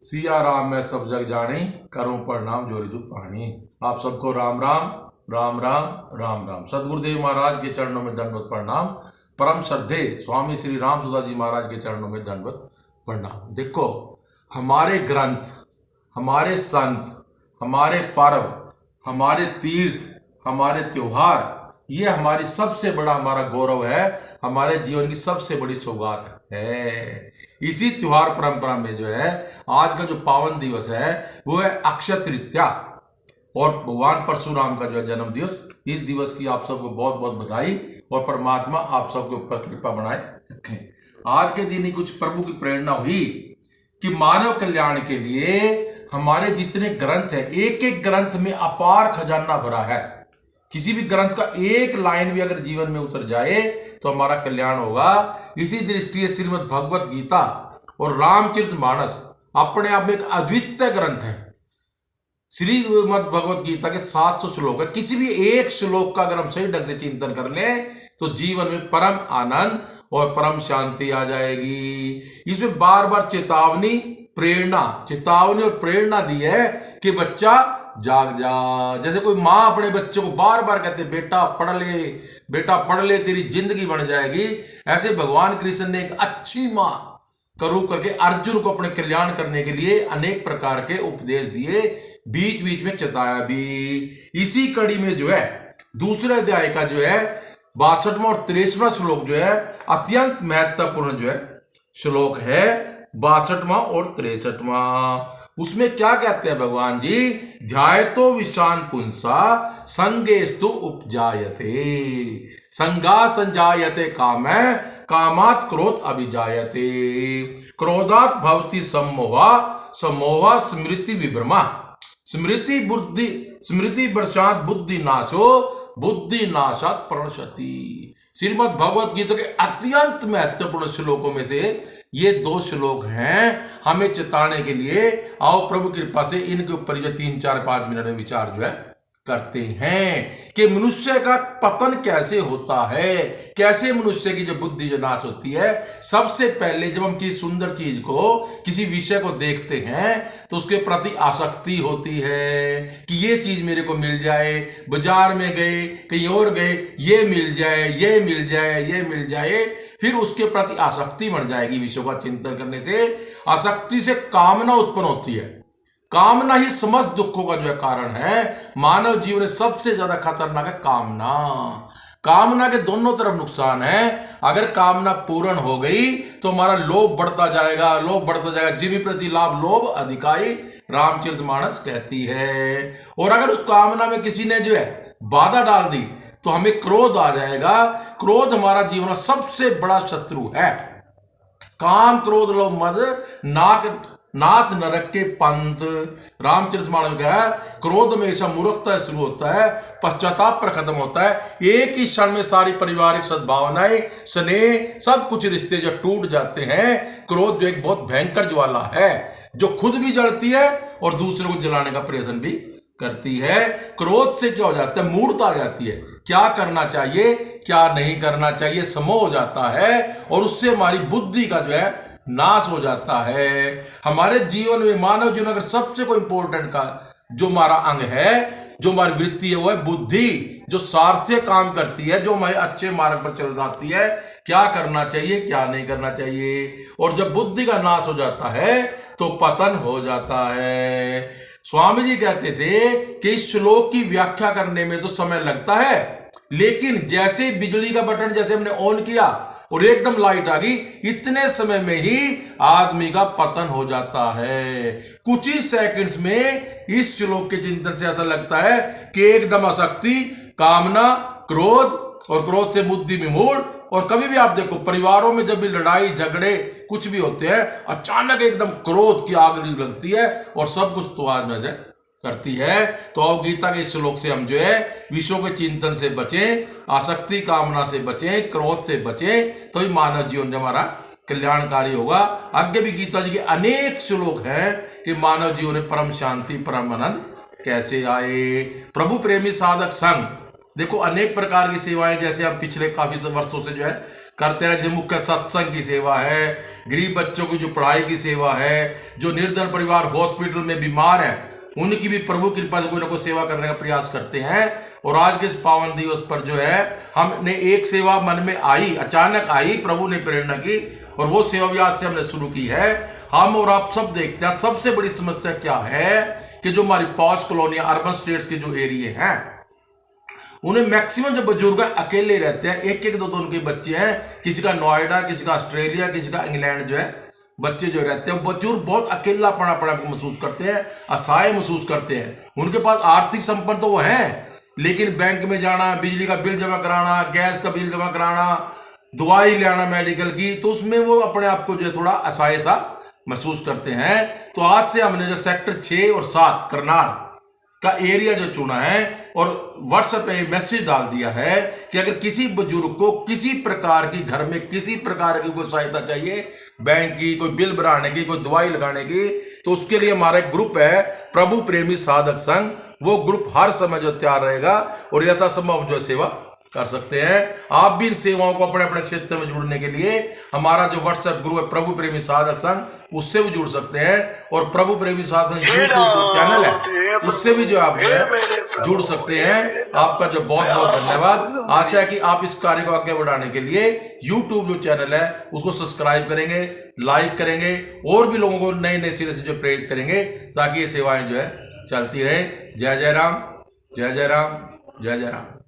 सिया राम मैं सब जग जानी, करूं प्रणाम जोरी दुख पानी। आप सबको राम राम राम राम राम राम। सदगुरुदेव महाराज के चरणों में दंडवत प्रणाम। परम श्रद्धे स्वामी श्री राम सुधा जी महाराज के चरणों में दंडवत प्रणाम। देखो, हमारे ग्रंथ, हमारे संत, हमारे पर्व, हमारे तीर्थ, हमारे त्योहार, ये हमारी सबसे बड़ा हमारा गौरव है, हमारे जीवन की सबसे बड़ी सौगात है। इसी त्योहार परंपरा में जो है आज का जो पावन दिवस है वो है अक्षय तृतीया और भगवान परशुराम का जो है जन्म दिवस। इस दिवस की आप सबको बहुत बहुत बधाई और परमात्मा आप सबके ऊपर कृपा बनाए रखें। आज के दिन ही कुछ प्रभु की प्रेरणा हुई कि मानव कल्याण के लिए हमारे जितने ग्रंथ हैं, एक एक ग्रंथ में अपार खजाना भरा है। किसी भी ग्रंथ का एक लाइन भी अगर जीवन में उतर जाए तो हमारा कल्याण होगा। इसी दृष्टि से श्रीमद् भगवत गीता और रामचरितमानस अपने आप में एक अद्वितीय ग्रंथ है। श्रीमद् भगवत गीता के 700 श्लोक है। किसी भी एक श्लोक का अगर हम सही ढंग से चिंतन कर लें तो जीवन में परम आनंद और परम शांति आ जाएगी। इसमें बार बार चेतावनी और प्रेरणा दी है कि बच्चा जाग जा। जैसे कोई माँ अपने बच्चे को बार बार कहते बेटा पढ़ ले तेरी जिंदगी बन जाएगी, ऐसे भगवान कृष्ण ने एक अच्छी माँ का रूप करके अर्जुन को अपने कल्याण करने के लिए अनेक प्रकार के उपदेश दिए, बीच बीच में चेताया भी। इसी कड़ी में जो है दूसरे अध्याय का जो है 62वां और 63वां श्लोक जो है अत्यंत महत्वपूर्ण जो है श्लोक है, 62वां और 63वां। उसमें क्या कहते हैं भगवान जी? ध्यायतो विषान पुंसा संगेस्तु उपजायते, संगा संजायते कामै कामात् क्रोध अभिजायते, क्रोधात् भवति सम्मोहा स्मृति विभ्रमा, स्मृति वर्षात् बुद्धि नाशो बुद्धि नाशात् प्रणश्यति। श्रीमद् भगवत गीता के अत्यंत महत्वपूर्ण श्लोकों में से ये 2 श्लोक हैं हमें चेताने के लिए। आओ प्रभु कृपा से इनके ऊपर जो 3, 4, 5 मिनट में विचार जो है करते हैं कि मनुष्य का पतन कैसे होता है, कैसे मनुष्य की जो बुद्धि जो नाश होती है। सबसे पहले जब हम किसी सुंदर चीज को, किसी विषय को देखते हैं तो उसके प्रति आसक्ति होती है कि ये चीज मेरे को मिल जाए। बाजार में गए, कहीं और गए, ये मिल जाए, ये मिल जाए, ये मिल जाए, फिर उसके प्रति आसक्ति बढ़ जाएगी। विषयों का चिंतन करने से आसक्ति से कामना उत्पन्न होती है। कामना ही समस्त दुखों का जो है कारण है। मानव जीवन में सबसे ज्यादा खतरनाक है कामना के दोनों तरफ नुकसान है। अगर कामना पूर्ण हो गई तो हमारा लोभ बढ़ता जाएगा। जीवी प्रति लाभ लोभ अधिकाई, रामचरितमानस कहती है। और अगर उस कामना में किसी ने जो है बाधा डाल दी तो हमें क्रोध आ जाएगा। क्रोध हमारा जीवन का सबसे बड़ा शत्रु है। काम क्रोध लोभ मद नाथ नरक के पंथ, रामचरितमानस का है। क्रोध में ऐसा मूर्खता शुरू होता है, पश्चाताप पर खत्म होता है। एक ही क्षण में सारी पारिवारिक सद्भावनाएं, स्नेह, सब कुछ रिश्ते जो टूट जाते हैं। क्रोध जो एक बहुत भयंकर ज्वाला है जो खुद भी जलती है और दूसरों को जलाने का प्रयत्न भी करती है। क्रोध से क्या हो जाता है? मूर्छा आ जाती है। क्या करना चाहिए, क्या नहीं करना चाहिए, समोह हो जाता है और उससे हमारी बुद्धि का जो है नाश हो जाता है। हमारे जीवन में, मानव जीवन अगर सबसे कोई इंपॉर्टेंट का जो हमारा अंग है, जो हमारी वृत्ति है, वो है बुद्धि, जो सार्थक काम करती है, जो हमारे अच्छे मार्ग पर चल जाती है। क्या करना चाहिए, क्या नहीं करना चाहिए। और जब बुद्धि का नाश हो जाता है तो पतन हो जाता है। स्वामी जी कहते थे कि इस श्लोक की व्याख्या करने में तो समय लगता है, लेकिन जैसे बिजली का बटन जैसे हमने ऑन किया और एकदम लाइट आ गई, इतने समय में ही आदमी का पतन हो जाता है। कुछ ही सेकंड्स में इस श्लोक के चिंतन से ऐसा लगता है कि एकदम आसक्ति, कामना, क्रोध और क्रोध से बुद्धि में मूड। और कभी भी आप देखो परिवारों में जब भी लड़ाई झगड़े कुछ भी होते हैं, अचानक एकदम क्रोध की आग लगती है और सब कुछ तो आज नजर करती है। तो आओ गीता के श्लोक से हम जो है विषयों के चिंतन से बचें, आसक्ति कामना से बचें, क्रोध से बचें, तो ही मानव जीवन हमारा कल्याणकारी होगा। आगे भी गीता जी के अनेक श्लोक हैं कि मानव जीवन में परम शांति, परम आनंद कैसे आए। प्रभु प्रेमी साधक संघ, देखो अनेक प्रकार की सेवाएं जैसे हम पिछले काफी वर्षों से जो है करते रहे। जो मुख्य सत्संग की सेवा है, गरीब बच्चों की जो पढ़ाई की सेवा है, जो निर्धन परिवार हॉस्पिटल में बीमार हैं उनकी भी प्रभु कृपा से कोई ना कोई सेवा करने का प्रयास करते हैं। और आज के इस पावन दिवस पर जो है हमने एक सेवा मन में आई, अचानक आई, प्रभु ने प्रेरणा की और वो सेवा भी आज से हमने शुरू की है। हम और आप सब देखते हैं सबसे बड़ी समस्या क्या है कि जो हमारी पॉश कॉलोनियां, अर्बन स्टेट्स के जो एरिए हैं उन्हें मैक्सिमम जो बुजुर्ग अकेले रहते हैं, एक एक दो दो उनके बच्चे हैं, किसी का नोएडा, किसी का ऑस्ट्रेलिया, किसी का इंग्लैंड जो है बच्चे जो रहते हैं, बुजुर्ग बहुत अकेलापना महसूस करते हैं, असहाय महसूस करते हैं। उनके पास आर्थिक संपन्न तो वो हैं, लेकिन बैंक में जाना, बिजली का बिल जमा कराना, गैस का बिल जमा कराना, दवाई लेना मेडिकल की, तो उसमें वो अपने आप को जो है थोड़ा असहाय सा महसूस करते हैं। तो आज से हमने जो सेक्टर 6 और 7 करनाल का एरिया जो चुना है और व्हाट्सएप पे मैसेज डाल दिया है कि अगर किसी बुजुर्ग को किसी प्रकार की, घर में किसी प्रकार की कोई सहायता चाहिए, बैंक की, कोई बिल भराने की, कोई दवाई लगाने की, तो उसके लिए हमारा एक ग्रुप है प्रभु प्रेमी साधक संघ। वो ग्रुप हर समय जो तैयार रहेगा और यथासंभव जो सेवा कर सकते हैं। आप भी इन सेवाओं को अपने अपने क्षेत्र में जुड़ने के लिए हमारा जो व्हाट्सएप ग्रुप है प्रभु प्रेमी साधक संघ, उससे भी जुड़ सकते हैं। और प्रभु प्रेमी साधक संघ यूट्यूब जो चैनल है उससे भी जो आप जो है जुड़ सकते हैं। आपका जो बहुत बहुत धन्यवाद। आशा है कि आप इस कार्य को आगे बढ़ाने के लिए यूट्यूब जो चैनल है उसको सब्सक्राइब करेंगे, लाइक करेंगे और भी लोगों को नए नए सिरे से जो प्रेरित करेंगे ताकि ये सेवाएं जो है चलती रहे। जय जय राम, जय जय राम, जय जय राम।